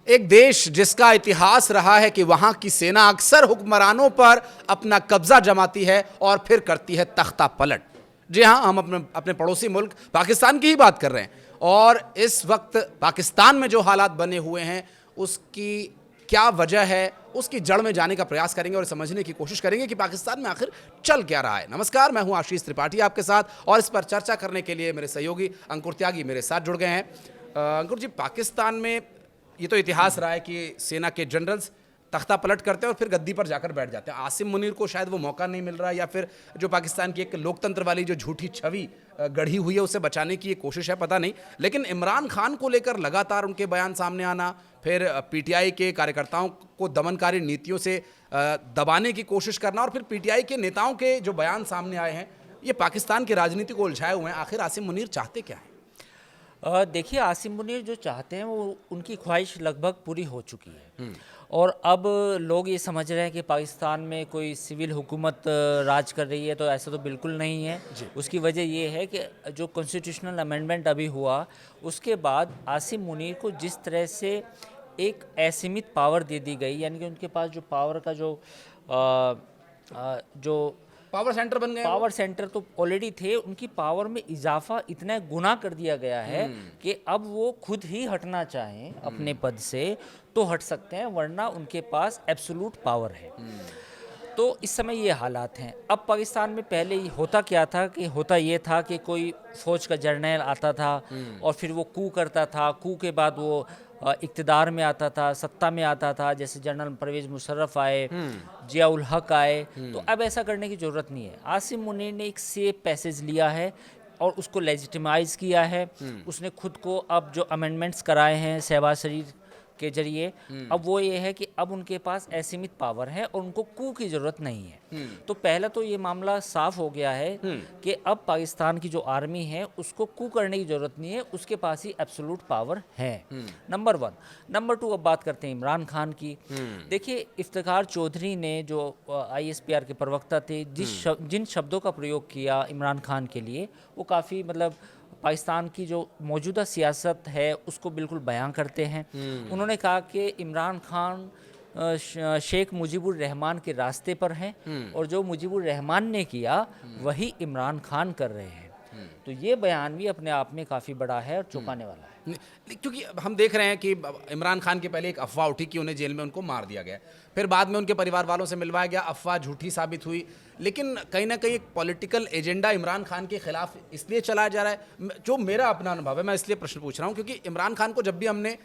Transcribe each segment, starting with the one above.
एक देश जिसका इतिहास रहा है कि वहां की सेना अक्सर हुक्मरानों पर अपना कब्जा जमाती है और फिर करती है तख्ता पलट। जी हां, हम अपने अपने पड़ोसी मुल्क पाकिस्तान की ही बात कर रहे हैं। और इस वक्त पाकिस्तान में जो हालात बने हुए हैं उसकी क्या वजह है, उसकी जड़ में जाने का प्रयास करेंगे और समझने की कोशिश करेंगे कि पाकिस्तान में आखिर चल क्या रहा है। नमस्कार, मैं हूं आशीष त्रिपाठी आपके साथ, और इस पर चर्चा करने के लिए मेरे सहयोगी अंकुर त्यागी मेरे साथ जुड़ गए हैं। अंकुर जी, पाकिस्तान में ये तो इतिहास रहा है कि सेना के जनरल्स तख्ता पलट करते हैं और फिर गद्दी पर जाकर बैठ जाते हैं। आसिम मुनीर को शायद वो मौका नहीं मिल रहा, या फिर जो पाकिस्तान की एक लोकतंत्र वाली जो झूठी छवि गढ़ी हुई है उसे बचाने की ये कोशिश है, पता नहीं। लेकिन इमरान खान को लेकर लगातार उनके बयान सामने आना, फिर पीटीआई के कार्यकर्ताओं को दमनकारी नीतियों से दबाने की कोशिश करना, और फिर पीटीआई के नेताओं के जो बयान सामने आए हैं, ये पाकिस्तान की राजनीति को उलझाए हुए हैं। आखिर आसिम मुनीर चाहते क्या हैं? देखिए, आसिम मुनीर जो चाहते हैं वो उनकी ख्वाहिश लगभग पूरी हो चुकी है। और अब लोग ये समझ रहे हैं कि पाकिस्तान में कोई सिविल हुकूमत राज कर रही है, तो ऐसा तो बिल्कुल नहीं है। उसकी वजह ये है कि जो कॉन्स्टिट्यूशनल अमेंडमेंट अभी हुआ, उसके बाद आसिम मुनीर को जिस तरह से एक असीमित पावर दे दी गई, यानी कि उनके पास जो पावर का जो पावर सेंटर बन गए। पावर सेंटर तो ऑलरेडी थे, उनकी पावर में इजाफा इतना गुना कर दिया गया है कि अब वो खुद ही हटना चाहें अपने पद से तो हट सकते हैं, वरना उनके पास एब्सोल्यूट पावर है। तो इस समय ये हालात हैं। अब पाकिस्तान में पहले होता क्या था कि होता ये था कि कोई फौज का जर्नल आता था और फिर वो कू करता था, कू के बाद वो इक़्तिदार में आता था, सत्ता में आता था। जैसे जनरल परवेज़ मुशर्रफ आए, जिया उल हक आए। तो अब ऐसा करने की ज़रूरत नहीं है। आसिम मुनीर ने एक सेफ पैसेज लिया है और उसको लेजिटिमाइज़ किया है। उसने खुद को अब जो अमेंडमेंट्स कराए हैं शहबाज शरीफ के जरिए, अब वो ये है कि अब उनके पास असीमित पावर है और उनको कू की ज़रूरत नहीं है। तो पहला तो ये मामला साफ हो गया है कि अब पाकिस्तान की जो आर्मी है उसको कू करने की ज़रूरत नहीं है, उसके पास ही एब्सोल्यूट पावर है। नंबर 1। नंबर 2, अब बात करते हैं इमरान खान की। देखिए, इफ्तिखार चौधरी ने जो ISPR के प्रवक्ता थे, जिन शब्दों का प्रयोग किया इमरान खान के लिए, वो काफ़ी पाकिस्तान की जो मौजूदा सियासत है उसको बिल्कुल बयां करते हैं। उन्होंने कहा कि इमरान खान शेख मुजीबुर रहमान के रास्ते पर हैं और जो मुजीबुर रहमान ने किया वही इमरान खान कर रहे हैं। तो ये बयान भी अपने आप में काफ़ी बड़ा है और चौंकाने वाला है। क्योंकि हम देख रहे हैं कि इमरान खान के पहले एक अफवाह उठी कि उन्हें जेल में उनको मार दिया गया, फिर बाद में उनके परिवार वालों से मिलवाया गया, अफवाह झूठी साबित हुई। लेकिन कहीं ना कहीं एक पॉलिटिकल एजेंडा इमरान खान के खिलाफ इसलिए चलाया जा रहा है। जो मेरा अपना अनुभव है, मैं इसलिए प्रश्न पूछ रहा हूँ क्योंकि इमरान खान को जब भी हमने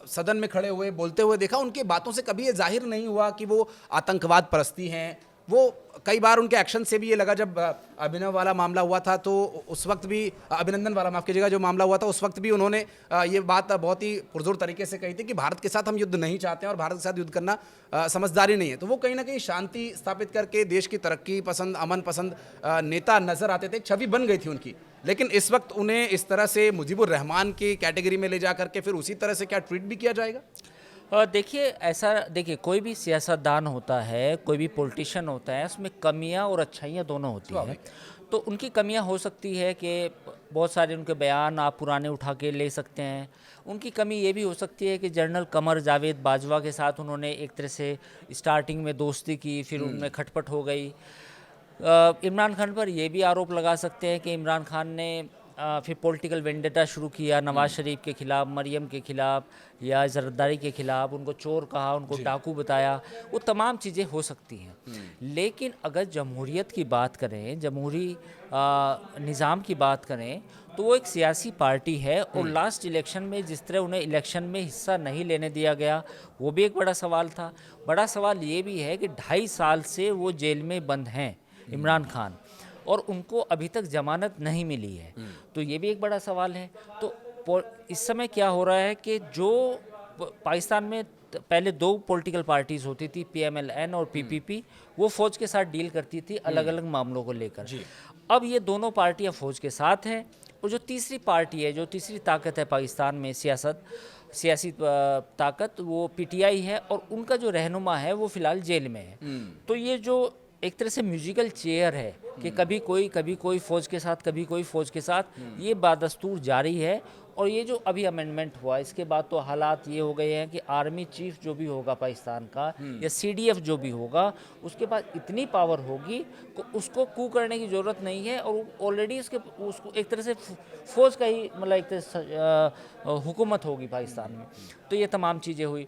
सदन में खड़े हुए बोलते हुए देखा, उनकी बातों से कभी ये जाहिर नहीं हुआ कि वो आतंकवाद परस्ती हैं। वो कई बार उनके एक्शन से भी ये लगा, जब अभिनव वाला मामला हुआ था तो उस वक्त भी, अभिनंदन वाला माफ़ कीजिएगा, जो मामला हुआ था उस वक्त भी उन्होंने ये बात बहुत ही पुरजोर तरीके से कही थी कि भारत के साथ हम युद्ध नहीं चाहते हैं और भारत के साथ युद्ध करना समझदारी नहीं है। तो वो कहीं ना कहीं शांति स्थापित करके देश की तरक्की पसंद, अमन पसंद नेता नजर आते थे, छवि बन गई थी उनकी। लेकिन इस वक्त उन्हें इस तरह से मुजीबुर रहमान की कैटेगरी में ले जा करके फिर उसी तरह से क्या ट्रीट भी किया जाएगा? देखिए, कोई भी सियासतदान होता है, कोई भी पॉलिटिशियन होता है, उसमें कमियां और अच्छाइयां दोनों होती हैं। तो उनकी कमियां हो सकती है कि बहुत सारे उनके बयान आप पुराने उठा के ले सकते हैं। उनकी कमी ये भी हो सकती है कि जनरल कमर जावेद बाजवा के साथ उन्होंने एक तरह से स्टार्टिंग में दोस्ती की, फिर उनमें खटपट हो गई। इमरान खान पर यह भी आरोप लगा सकते हैं कि इमरान खान ने फिर पॉलिटिकल वेंडेटा शुरू किया नवाज़ शरीफ के ख़िलाफ़, मरियम के ख़िलाफ़ या ज़रदारी के ख़िलाफ़। उनको चोर कहा, उनको डाकू बताया। वो तमाम चीज़ें हो सकती हैं। लेकिन अगर जमहूरियत की बात करें, जमहूरी निज़ाम की बात करें, तो वो एक सियासी पार्टी है और लास्ट इलेक्शन में जिस तरह उन्हें इलेक्शन में हिस्सा नहीं लेने दिया गया, वो भी एक बड़ा सवाल था। बड़ा सवाल ये भी है कि 2.5 साल से वो जेल में बंद हैं इमरान खान, और उनको अभी तक जमानत नहीं मिली है। तो ये भी एक बड़ा सवाल है। तो इस समय क्या हो रहा है कि जो पाकिस्तान में पहले 2 पॉलिटिकल पार्टीज़ होती थी, PMLN और PPP, वो फ़ौज के साथ डील करती थी अलग अलग मामलों को लेकर। अब ये दोनों पार्टियां फ़ौज के साथ हैं, और जो तीसरी पार्टी है, जो तीसरी ताकत है पाकिस्तान में सियासी ताकत, वो PTI है, और उनका जो रहनुमा है वो फ़िलहाल जेल में है। तो ये जो एक तरह से म्यूजिकल चेयर है कि कभी कोई फ़ौज के साथ, कभी कोई फ़ौज के साथ, ये बादस्तूर जारी है। और ये जो अभी अमेंडमेंट हुआ इसके बाद तो हालात ये हो गए हैं कि आर्मी चीफ जो भी होगा पाकिस्तान का या सीडीएफ जो भी होगा उसके पास इतनी पावर होगी कि उसको कू करने की ज़रूरत नहीं है, और ऑलरेडी उसको एक तरह से फौज का ही मतलब एक तरह से हुकूमत होगी पाकिस्तान में। तो ये तमाम चीज़ें हुई।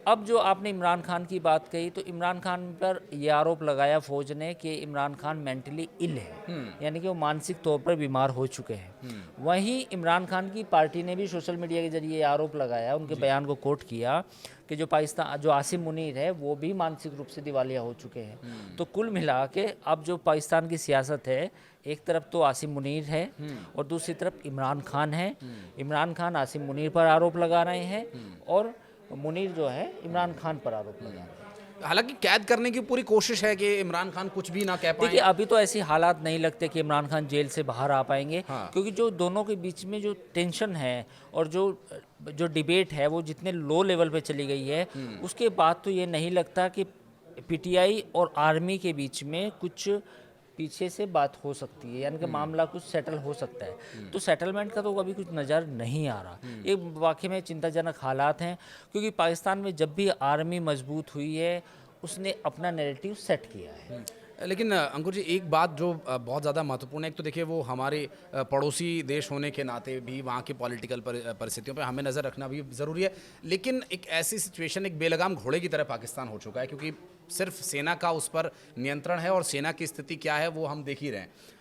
अब जो आपने इमरान खान की बात कही, तो इमरान खान पर यह आरोप लगाया फौज ने कि इमरान खान मेंटली इल है, यानी कि वो मानसिक तौर पर बीमार हो चुके हैं। वहीं इमरान खान की पार्टी ने भी सोशल मीडिया के जरिए आरोप लगाया, उनके बयान को कोट किया कि जो आसिम मुनीर है वो भी मानसिक रूप से दिवालिया हो चुके हैं। तो कुल मिला के अब जो पाकिस्तान की सियासत है, एक तरफ तो आसिम मुनीर है और दूसरी तरफ इमरान खान है। इमरान खान आसिम मुनीर पर आरोप लगा रहे हैं और मुनीर जो है इमरान खान पर आरोप लगा रहे हैं। हालांकि कैद करने की पूरी कोशिश है कि इमरान खान कुछ भी ना कह पाए। देखिए अभी तो ऐसी हालात नहीं लगते कि इमरान खान जेल से बाहर आ पाएंगे। हाँ। क्योंकि जो दोनों के बीच में जो टेंशन है और जो डिबेट है वो जितने लो लेवल पे चली गई है, उसके बाद तो ये नहीं लगता कि पीटीआई और आर्मी के बीच में कुछ पीछे से बात हो सकती है, यानी कि मामला कुछ सेटल हो सकता है। तो सेटलमेंट का तो अभी कुछ नज़र नहीं आ रहा। ये वाकई में चिंताजनक हालात हैं, क्योंकि पाकिस्तान में जब भी आर्मी मजबूत हुई है उसने अपना नैरेटिव सेट किया है। लेकिन अंकुर जी, एक बात जो बहुत ज़्यादा महत्वपूर्ण है, एक तो देखिए वो हमारे पड़ोसी देश होने के नाते भी वहाँ की पॉलिटिकल परिस्थितियों पे हमें नज़र रखना भी ज़रूरी है। लेकिन एक ऐसी सिचुएशन, एक बेलगाम घोड़े की तरह पाकिस्तान हो चुका है, क्योंकि सिर्फ सेना का उस पर नियंत्रण है और सेना की स्थिति क्या है वो हम देख ही रहे हैं।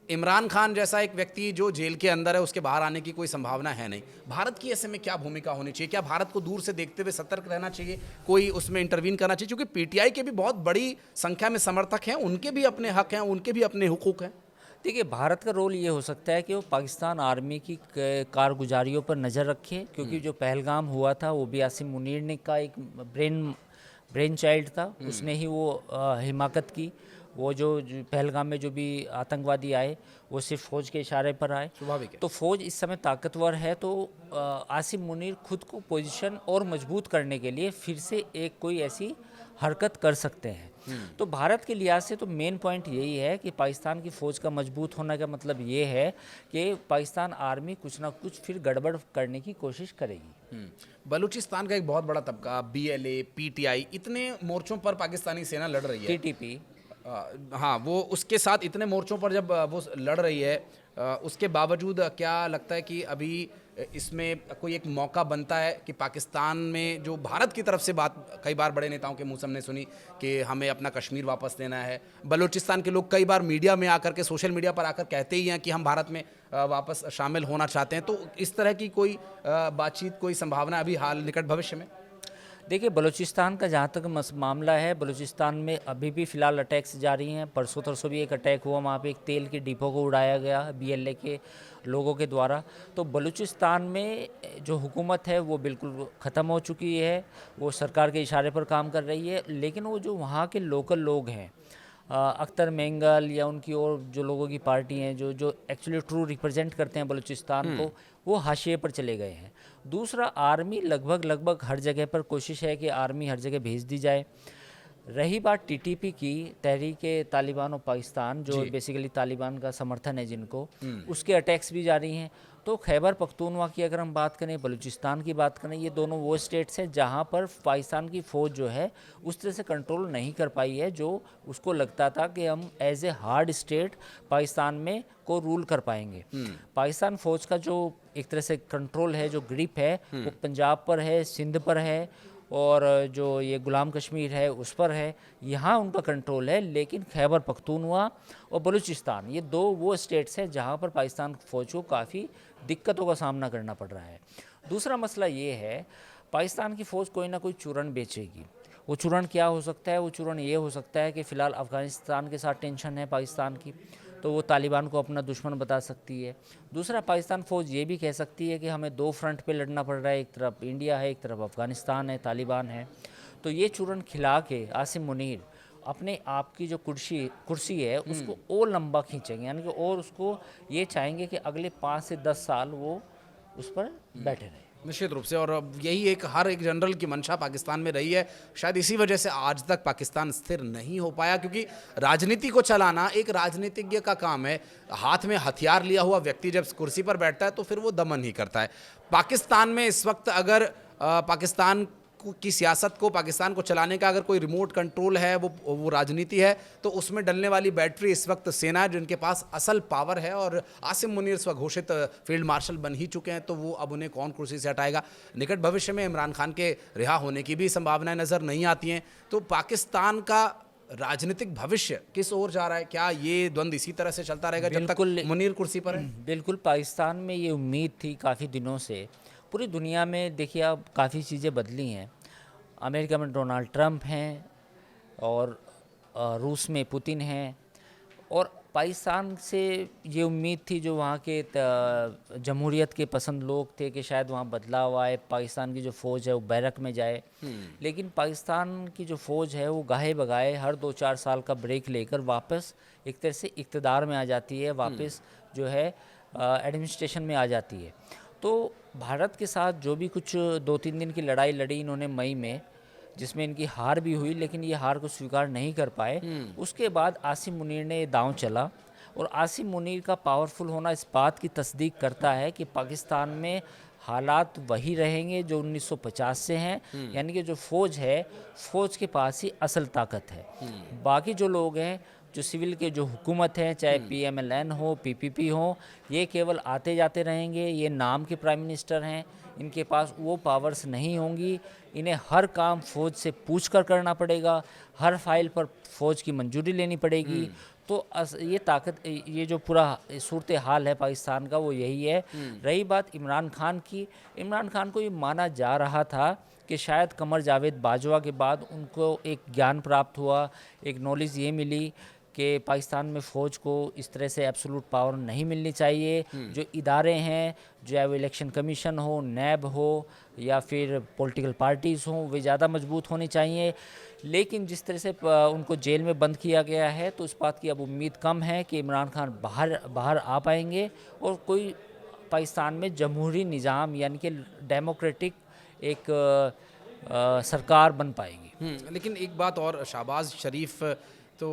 इमरान खान जैसा एक व्यक्ति जो जेल के अंदर है, उसके बाहर आने की कोई संभावना है नहीं। भारत की ऐसे में क्या भूमिका होनी चाहिए? क्या भारत को दूर से देखते हुए सतर्क रहना चाहिए, कोई उसमें इंटरवीन करना चाहिए? क्योंकि पीटीआई के भी बहुत बड़ी संख्या में समर्थक हैं, उनके भी अपने हक हैं, उनके भी अपने हुकूक हैं। देखिए भारत का रोल ये हो सकता है कि वो पाकिस्तान आर्मी की कारगुजारियों पर नज़र रखे, क्योंकि जो पहलगाम हुआ था वो भी आसिम मुनीर ने का एक ब्रेन चाइल्ड था, उसने ही वो हिमाकत की। वो जो पहलगाम में जो भी आतंकवादी आए वो सिर्फ फ़ौज के इशारे पर आए। स्वाभाविक है। तो फ़ौज इस समय ताकतवर है, तो आसिम मुनीर खुद को पोजीशन और मजबूत करने के लिए फिर से एक कोई ऐसी हरकत कर सकते हैं। तो भारत के लिहाज से तो मेन पॉइंट यही है कि पाकिस्तान की फ़ौज का मजबूत होने का मतलब ये है कि पाकिस्तान आर्मी कुछ ना कुछ फिर गड़बड़ करने की कोशिश करेगी। बलूचिस्तान का एक बहुत बड़ा तबका, बीएलए, पीटीआई, इतने मोर्चों पर पाकिस्तानी सेना लड़ रही है। टीटीपी, हाँ, वो उसके साथ इतने मोर्चों पर जब वो लड़ रही है, उसके बावजूद क्या लगता है कि अभी इसमें कोई एक मौका बनता है कि पाकिस्तान में जो भारत की तरफ से बात कई बार बड़े नेताओं के मुंह से हमने सुनी कि हमें अपना कश्मीर वापस लेना है, बलूचिस्तान के लोग कई बार मीडिया में आकर के, सोशल मीडिया पर आकर कहते ही हैं कि हम भारत में वापस शामिल होना चाहते हैं, तो इस तरह की कोई बातचीत, कोई संभावना अभी हाल निकट भविष्य में? देखिए बलूचिस्तान का जहाँ तक मामला है, बलूचिस्तान में अभी भी फ़िलहाल अटैक्स जारी हैं। परसों तरसों भी एक अटैक हुआ, वहाँ पे एक तेल के डिपो को उड़ाया गया बीएलए के लोगों के द्वारा। तो बलूचिस्तान में जो हुकूमत है वो बिल्कुल ख़त्म हो चुकी है, वो सरकार के इशारे पर काम कर रही है। लेकिन वो जो वहाँ के लोकल लोग हैं, अख्तर मेंगल या उनकी और जो लोगों की पार्टी हैं जो एक्चुअली ट्रू रिप्रेजेंट करते हैं बलूचिस्तान को, वो हाशिए पर चले गए हैं। दूसरा, आर्मी लगभग हर जगह पर कोशिश है कि आर्मी हर जगह भेज दी जाए। रही बात टीटीपी की, तहरीक तालिबान और पाकिस्तान, जो बेसिकली तालिबान का समर्थन है जिनको, उसके अटैक्स भी जारी हैं। तो खैबर पख्तूनवा की अगर हम बात करें, बलूचिस्तान की बात करें, ये दोनों वो स्टेट्स हैं जहाँ पर पाकिस्तान की फ़ौज जो है उस तरह से कंट्रोल नहीं कर पाई है जो उसको लगता था कि हम as a hard state Pakistan में को रूल कर पाएंगे। पाकिस्तान फ़ौज का जो एक तरह से कंट्रोल है, जो ग्रिप है, वो पंजाब पर है, सिंध पर है, और जो ये गुलाम कश्मीर है उस पर है, यहाँ उनका कंट्रोल है। लेकिन खैबर पख्तूनवा और बलूचिस्तान, ये दो वो स्टेट्स हैं जहाँ पर पाकिस्तान फ़ौज को काफ़ी दिक्कतों का सामना करना पड़ रहा है। दूसरा मसला ये है, पाकिस्तान की फ़ौज कोई ना कोई चूरन बेचेगी। वो चूरन क्या हो सकता है? वो चूरन ये हो सकता है कि फ़िलहाल अफ़गानिस्तान के साथ टेंशन है पाकिस्तान की, तो वो तालिबान को अपना दुश्मन बता सकती है। दूसरा, पाकिस्तान फ़ौज ये भी कह सकती है कि हमें दो फ्रंट पे लड़ना पड़ रहा है, एक तरफ इंडिया है, एक तरफ अफ़गानिस्तान है, तालिबान है। तो ये चूरन खिला के आसिम मुनीर अपने आप की जो कुर्सी है उसको और लंबा खींचेंगे, यानी कि और उसको ये चाहेंगे कि अगले 5 से 10 साल वो उस पर बैठे रहे। निश्चित रूप से। और अब यही एक हर एक जनरल की मंशा पाकिस्तान में रही है। शायद इसी वजह से आज तक पाकिस्तान स्थिर नहीं हो पाया, क्योंकि राजनीति को चलाना एक राजनीतिज्ञ का काम है। हाथ में हथियार लिया हुआ व्यक्ति जब कुर्सी पर बैठता है तो फिर वो दमन ही करता है। पाकिस्तान में इस वक्त अगर पाकिस्तान की सियासत को, पाकिस्तान को चलाने का अगर कोई रिमोट कंट्रोल है, वो राजनीति है, तो उसमें डलने वाली बैटरी इस वक्त सेना है, जिनके पास असल पावर है। और आसिम मुनीर स्वघोषित फील्ड मार्शल बन ही चुके हैं, तो वो अब उन्हें कौन कुर्सी से हटाएगा। निकट भविष्य में इमरान खान के रिहा होने की भी संभावनाएं नज़र नहीं आती हैं। तो पाकिस्तान का राजनीतिक भविष्य किस ओर जा रहा है? क्या ये द्वंद्व इसी तरह से चलता रहेगा जब तक मुनीर कुर्सी पर है? बिल्कुल, पाकिस्तान में ये उम्मीद थी काफ़ी दिनों से। पूरी दुनिया में देखिए अब काफ़ी चीज़ें बदली हैं। अमेरिका में डोनाल्ड ट्रंप हैं और रूस में पुतिन हैं, और पाकिस्तान से ये उम्मीद थी जो वहाँ के जमहूरियत के पसंद लोग थे कि शायद वहाँ बदलाव आए, पाकिस्तान की जो फ़ौज है वो बैरक में जाए। लेकिन पाकिस्तान की जो फ़ौज है वो गाहे बगाए हर 2-4 साल का ब्रेक लेकर वापस एक तरह से इक़्तिदार में आ जाती है, वापस जो है एडमिनिस्ट्रेशन में आ जाती है। तो भारत के साथ जो भी कुछ 2-3 दिन की लड़ाई लड़ी इन्होंने मई में, जिसमें इनकी हार भी हुई, लेकिन ये हार को स्वीकार नहीं कर पाए। उसके बाद आसिम मुनीर ने ये दांव चला, और आसिम मुनीर का पावरफुल होना इस बात की तस्दीक करता है कि पाकिस्तान में हालात वही रहेंगे जो 1950 से हैं, यानी कि जो फ़ौज है, फ़ौज के पास ही असल ताकत है। बाकी जो लोग हैं, जो सिविल के जो हुकूमत है, चाहे PMLN हो, PPP हो, ये केवल आते जाते रहेंगे। ये नाम के प्राइम मिनिस्टर हैं, इनके पास वो पावर्स नहीं होंगी। इन्हें हर काम फ़ौज से पूछ कर करना पड़ेगा, हर फाइल पर फ़ौज की मंजूरी लेनी पड़ेगी। तो ये ताकत, ये जो पूरा सूरत हाल है पाकिस्तान का वो यही है। रही बात इमरान खान की, इमरान खान को ये माना जा रहा था कि शायद कमर जावेद बाजवा के बाद उनको एक ज्ञान प्राप्त हुआ, एक नॉलेज ये मिली कि पाकिस्तान में फ़ौज को इस तरह से एब्सोल्यूट पावर नहीं मिलनी चाहिए। जो इदारे हैं, चाहे वो इलेक्शन कमीशन हो, नैब हो, या फिर पॉलिटिकल पार्टीज़ हों, वे ज़्यादा मजबूत होनी चाहिए। लेकिन जिस तरह से उनको जेल में बंद किया गया है, तो इस बात की अब उम्मीद कम है कि इमरान खान बाहर आ पाएंगे और कोई पाकिस्तान में जमहूरी निज़ाम यानी कि डेमोक्रेटिक एक सरकार बन पाएगी। लेकिन एक बात और, शहबाज शरीफ तो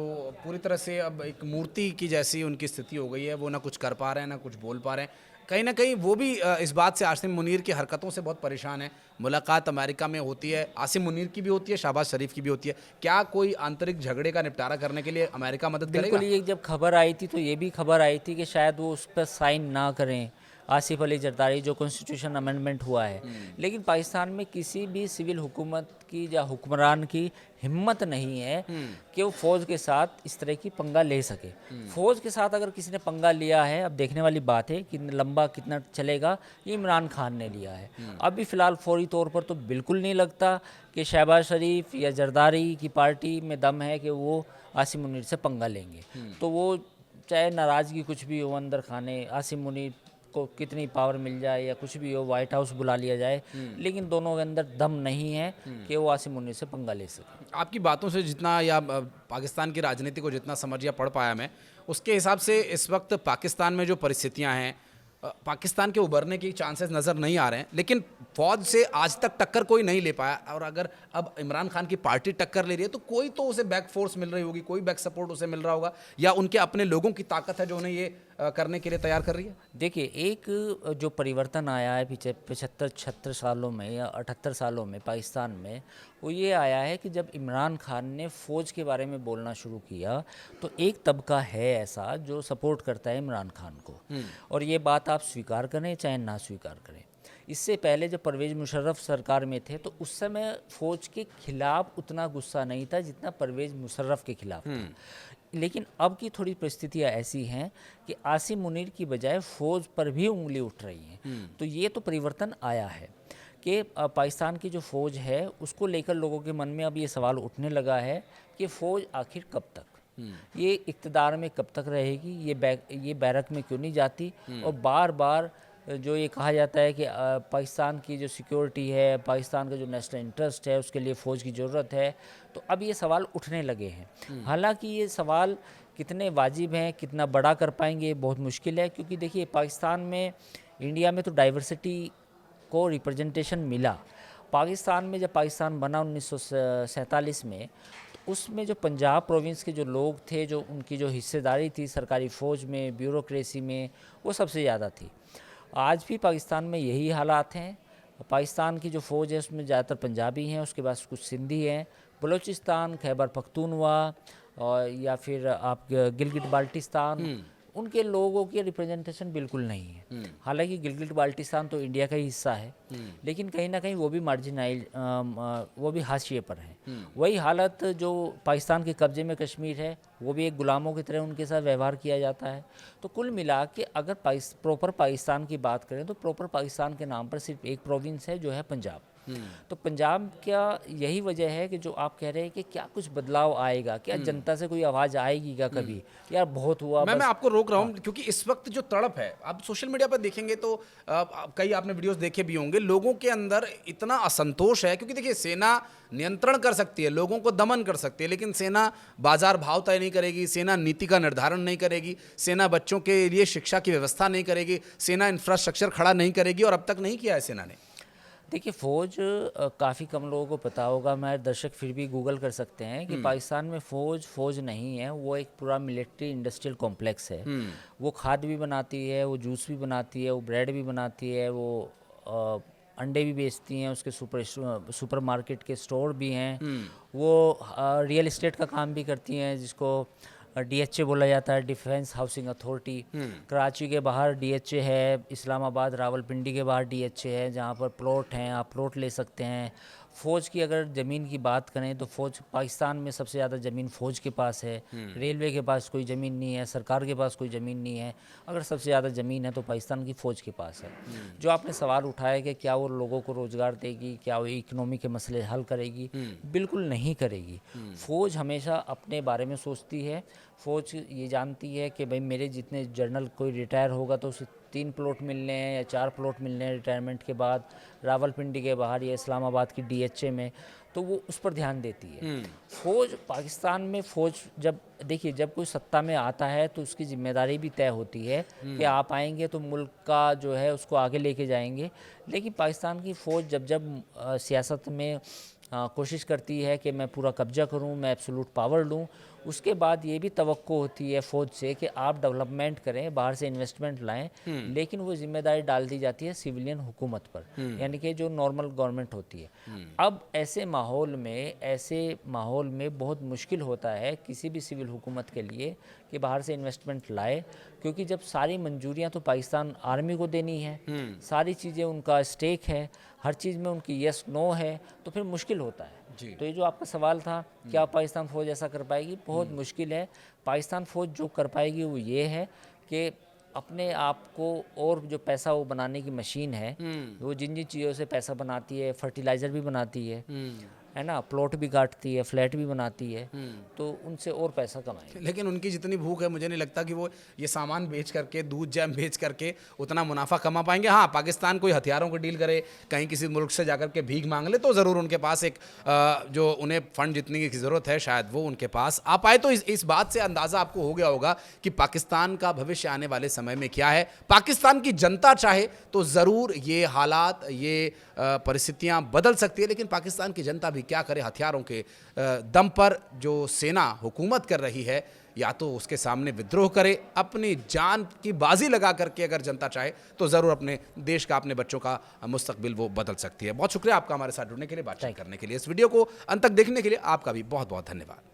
पूरी तरह से अब एक मूर्ति की जैसी उनकी स्थिति हो गई है। वो ना कुछ कर पा रहे हैं, ना कुछ बोल पा रहे हैं। कहीं ना कहीं वो भी इस बात से आसिम मुनीर की हरकतों से बहुत परेशान है। मुलाकात अमेरिका में होती है, आसिम मुनीर की भी होती है, शहबाज शरीफ की भी होती है। क्या कोई आंतरिक झगड़े का निपटारा करने के लिए अमेरिका मदद करेगा? बिल्कुल, ये जब खबर आई थी तो ये भी खबर आई थी कि शायद वो उस पर साइन ना करें, आसिफ अली जरदारी, जो कॉन्स्टिट्यूशन अमेंडमेंट हुआ है। लेकिन पाकिस्तान में किसी भी सिविल हुकूमत की या हुक्मरान की हिम्मत नहीं है कि वो फ़ौज के साथ इस तरह की पंगा ले सके। फ़ौज के साथ अगर किसी ने पंगा लिया है, अब देखने वाली बात है कि लंबा कितना चलेगा, ये इमरान खान ने लिया है। अभी फ़िलहाल फौरी तौर पर तो बिल्कुल नहीं लगता कि शहबाज शरीफ या जरदारी की पार्टी में दम है कि वो आसिम मुनीर से पंगा लेंगे। तो वो चाहे नाराज़गी कुछ भी हो अंदर खाने, आसिम मुनीर को कितनी पावर मिल जाए या कुछ भी हो, वाइट हाउस बुला लिया जाए, लेकिन दोनों के अंदर दम नहीं है कि वो आसिम मुनीर से पंगा ले सके। आपकी बातों से जितना, या पाकिस्तान की राजनीति को जितना समझ या पढ़ पाया मैं, उसके हिसाब से इस वक्त पाकिस्तान में जो परिस्थितियां हैं, पाकिस्तान के उभरने की चांसेस नज़र नहीं आ रहे हैं। लेकिन फ़ौज से आज तक टक्कर कोई नहीं ले पाया, और अगर अब इमरान खान की पार्टी टक्कर ले रही है तो कोई तो उसे बैक फोर्स मिल रही होगी, कोई बैक सपोर्ट उसे मिल रहा होगा, या उनके अपने लोगों की ताकत है जो उन्हें ये करने के लिए तैयार कर रही है। देखिए, एक जो परिवर्तन आया है पीछे 75-76 सालों में या 78 सालों में पाकिस्तान में, वो ये आया है कि जब इमरान खान ने फ़ौज के बारे में बोलना शुरू किया तो एक तबका है ऐसा जो सपोर्ट करता है इमरान खान को, और ये बात आप स्वीकार करें चाहे ना स्वीकार करें। इससे पहले जब परवेज़ मुशर्रफ सरकार में थे तो उस समय फ़ौज के खिलाफ उतना गुस्सा नहीं था जितना परवेज़ मुशर्रफ के खिलाफ था। लेकिन अब की थोड़ी परिस्थितियाँ ऐसी हैं कि आसिम मुनीर की बजाय फ़ौज पर भी उंगली उठ रही हैं। तो ये तो परिवर्तन आया है कि पाकिस्तान की जो फ़ौज है उसको लेकर लोगों के मन में अब ये सवाल उठने लगा है कि फ़ौज आखिर कब तक, ये इक़्तिदार में कब तक रहेगी, ये बैरक में क्यों नहीं जाती, और बार बार जो ये कहा जाता है कि पाकिस्तान की जो सिक्योरिटी है, पाकिस्तान का जो नेशनल इंटरेस्ट है, उसके लिए फ़ौज की ज़रूरत है। तो अब ये सवाल उठने लगे हैं। हालांकि ये सवाल कितने वाजिब हैं, कितना बड़ा कर पाएंगे, बहुत मुश्किल है, क्योंकि देखिए पाकिस्तान में, इंडिया में तो डाइवर्सिटी को रिप्रेजेंटेशन मिला। पाकिस्तान में जब पाकिस्तान बना 1947 में, तो उसमें जो पंजाब प्रोविंस के जो लोग थे, जो उनकी जो हिस्सेदारी थी सरकारी फ़ौज में, ब्यूरोक्रेसी में, वो सबसे ज़्यादा थी। आज भी पाकिस्तान में यही हालात हैं। पाकिस्तान की जो फ़ौज है उसमें ज़्यादातर पंजाबी हैं, उसके बाद कुछ सिंधी हैं, बलूचिस्तान, खैबर पख्तूनवा और या फिर आप गिलगिट बाल्टिस्तान, उनके लोगों की रिप्रेजेंटेशन बिल्कुल नहीं है। हालांकि गिलगिट बाल्टिस्तान तो इंडिया का ही हिस्सा है, लेकिन कहीं ना कहीं वो भी मार्जिनाइज, वो भी हाशिए पर है। वही हालत जो पाकिस्तान के कब्जे में कश्मीर है, वो भी एक गुलामों की तरह उनके साथ व्यवहार किया जाता है। तो कुल मिला के अगर प्रॉपर पाकिस्तान की बात करें तो प्रॉपर पाकिस्तान के नाम पर सिर्फ एक प्रोविंस है, जो है पंजाब। तो पंजाब क्या यही वजह है कि जो आप कह रहे हैं कि क्या कुछ बदलाव आएगा, क्या जनता से कोई आवाज़ आएगी क्या कभी, यार बहुत हुआ। मैं आपको रोक रहा हूँ क्योंकि इस वक्त जो तड़प है, आप सोशल मीडिया पर देखेंगे तो कई आपने वीडियोस देखे भी होंगे, लोगों के अंदर इतना असंतोष है। क्योंकि देखिए, सेना नियंत्रण कर सकती है, लोगों को दमन कर सकती है, लेकिन सेना बाजार भाव तय नहीं करेगी, सेना नीति का निर्धारण नहीं करेगी, सेना बच्चों के लिए शिक्षा की व्यवस्था नहीं करेगी, सेना इंफ्रास्ट्रक्चर खड़ा नहीं करेगी, और अब तक नहीं किया है सेना ने। देखिए, फ़ौज काफ़ी कम लोगों को पता होगा, हमारे दर्शक फिर भी गूगल कर सकते हैं कि पाकिस्तान में फ़ौज नहीं है, वो एक पूरा मिलिट्री इंडस्ट्रियल कॉम्प्लेक्स है। वो खाद भी बनाती है, वो जूस भी बनाती है, वो ब्रेड भी बनाती है, वो अंडे भी बेचती हैं, उसके सुपर मार्केट के स्टोर भी हैं, वो रियल इस्टेट का काम भी करती हैं, जिसको DHA बोला जाता है, डिफेंस हाउसिंग अथॉरिटी। कराची के बाहर DHA है, इस्लामाबाद रावलपिंडी के बाहर DHA है, जहाँ पर प्लॉट हैं, आप प्लॉट ले सकते हैं। फ़ौज की अगर ज़मीन की बात करें तो फ़ौज पाकिस्तान में सबसे ज़्यादा ज़मीन फ़ौज के पास है। रेलवे के पास कोई ज़मीन नहीं है, सरकार के पास कोई ज़मीन नहीं है। अगर सबसे ज़्यादा ज़मीन है तो पाकिस्तान की फ़ौज के पास है। जो आपने सवाल उठाया कि क्या वो लोगों को रोज़गार देगी, क्या वो इकनॉमी के मसले हल करेगी, बिल्कुल नहीं करेगी। फ़ौज हमेशा अपने बारे में सोचती है। फ़ौज ये जानती है कि भाई मेरे जितने जनरल कोई रिटायर होगा तो उसे 3 प्लॉट मिलने हैं या 4 प्लॉट मिलने हैं रिटायरमेंट के बाद, रावलपिंडी के बाहर या इस्लामाबाद की DHA में, तो वो उस पर ध्यान देती है। फ़ौज पाकिस्तान में, फ़ौज जब देखिए जब कोई सत्ता में आता है तो उसकी जिम्मेदारी भी तय होती है कि आप आएंगे तो मुल्क का जो है उसको आगे लेके जाएंगे। लेकिन पाकिस्तान की फ़ौज जब सियासत में कोशिश करती है कि मैं पूरा कब्जा करूं, मैं एब्सोल्यूट पावर लूं, उसके बाद ये भी तवक्को होती है फ़ौज से कि आप डेवलपमेंट करें, बाहर से इन्वेस्टमेंट लाएं, लेकिन वो जिम्मेदारी डाल दी जाती है सिविलियन हुकूमत पर, यानी कि जो नॉर्मल गवर्नमेंट होती है। अब ऐसे माहौल में बहुत मुश्किल होता है किसी भी सिविल हुकूमत के लिए कि बाहर से इन्वेस्टमेंट लाए, क्योंकि जब सारी मंजूरियाँ तो पाकिस्तान आर्मी को देनी है, सारी चीज़ें उनका स्टेक है, हर चीज़ में उनकी यस नो है, तो फिर मुश्किल होता है। तो ये जो आपका सवाल था, क्या पाकिस्तान फ़ौज ऐसा कर पाएगी, बहुत मुश्किल है। पाकिस्तान फ़ौज जो कर पाएगी वो ये है कि अपने आप को, और जो पैसा वो बनाने की मशीन है, वो जिन जिन चीज़ों से पैसा बनाती है, फर्टिलाइज़र भी बनाती है ना, प्लॉट भी काटती है, फ्लैट भी बनाती है, तो उनसे और पैसा कमाएंगे। लेकिन उनकी जितनी भूख है, मुझे नहीं लगता कि वो ये सामान बेच करके, दूध जैम बेच करके उतना मुनाफा कमा पाएंगे। हाँ, पाकिस्तान कोई हथियारों को डील करे, कहीं किसी मुल्क से जाकर के भीख मांग ले, तो ज़रूर उनके पास एक जो उन्हें फंड जितनी की ज़रूरत है शायद वो उनके पास आ पाए। तो इस बात से अंदाज़ा आपको हो गया होगा कि पाकिस्तान का भविष्य आने वाले समय में क्या है। पाकिस्तान की जनता चाहे तो ज़रूर ये हालात, ये परिस्थितियाँ बदल सकती है, लेकिन पाकिस्तान की जनता भी क्या करे। हथियारों के दम पर जो सेना हुकूमत कर रही है, या तो उसके सामने विद्रोह करे, अपनी जान की बाजी लगा करके अगर जनता चाहे तो ज़रूर अपने देश का, अपने बच्चों का मुस्तकबिल वो बदल सकती है। बहुत शुक्रिया आपका हमारे साथ जुड़ने के लिए, बातचीत करने के लिए। इस वीडियो को अंत तक देखने के लिए आपका भी बहुत बहुत धन्यवाद।